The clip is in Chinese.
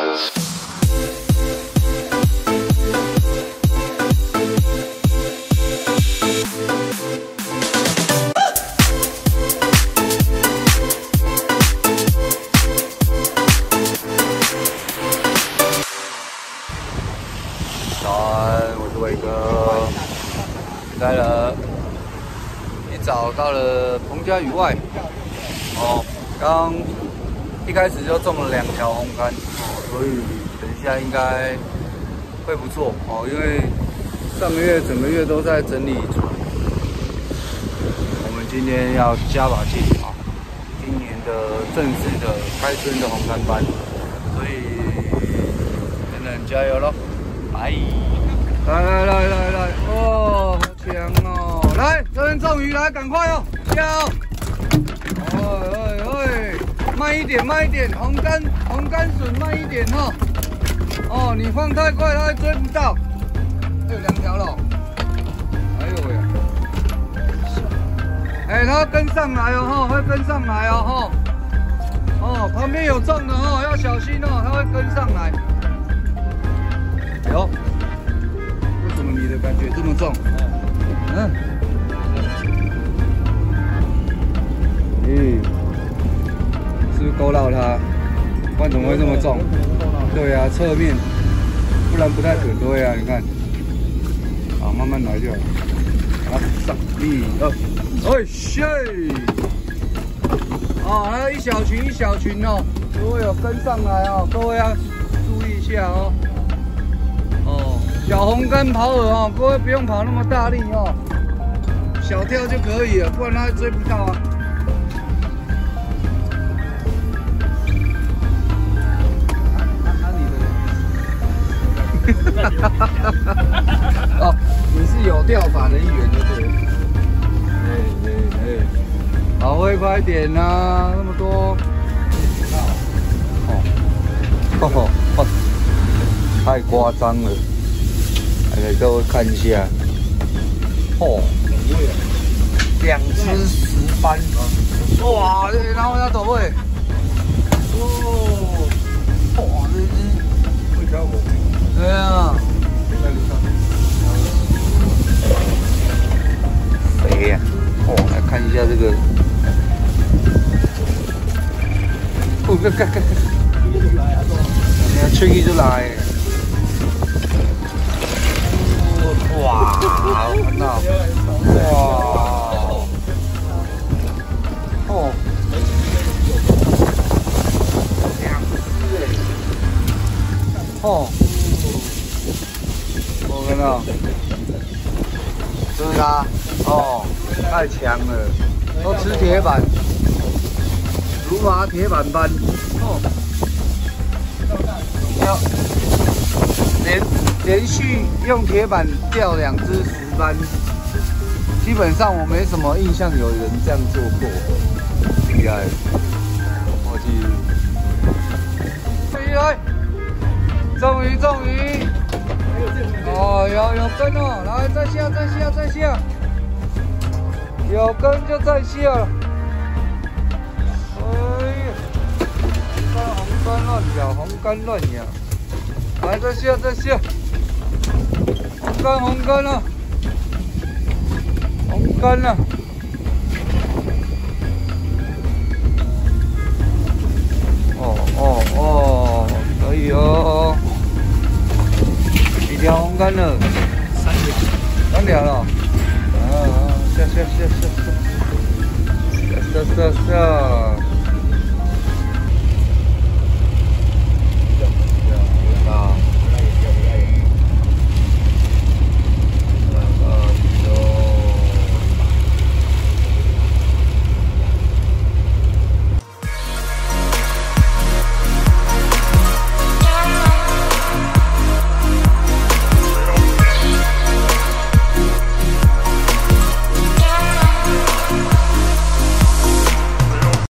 早安，我是伟哥。来了，一早到了彭家屿外。哦，刚一开始就中了2条红竿，所以等一下应该会不错哦。因为上个月整个月都在整理船，我们今天要加把劲啊！今年的正式的开春的红竿班，所以等等加油咯！来，哦，好强哦！来，这边中鱼，来，赶快哦，加油！慢一点，红竿笋慢一点哈。哦，你放太快，它会追不到。还有2条了，哎呦喂！哎，它跟上来哦，哈，会跟上来哦，哈。哦，旁边有重的哦，要小心哦，它会跟上来。有，为什么你的感觉这么重？是不是勾到它？不然怎么会这么重？对啊，侧面，不然不太可对啊。你看，好，慢慢来就好。好，3、2、1，哎塞！哦，还有一小群哦，如果有跟上来哦，各位要注意一下哦。哦，小红竿跑饵哦，各位不用跑那么大力哦，小跳就可以了，不然它追不到啊。哦，你是有钓法的一员就对了。好，会快点啊，那么多。哦，太夸张了。来给各位看一下。哦，2只10班。哇，然后要走位。哇，这只会跳舞。对啊。谁呀？哦，来看一下这个。哦，看，你看吹起就来。哇，看到，哇，哦，2只哎，哦，我看到，这是它，哦，太强了，都吃铁板，竹麻铁板斑，哦，连续用铁板钓2只10班，基本上我没什么印象有人这样做过，厉害！我去，终于，哦，有跟哦，来再下，有跟就再下了。哎呀，红竿乱咬，来再下。红竿了，哦，可以哦，几条红竿了，3条了，下，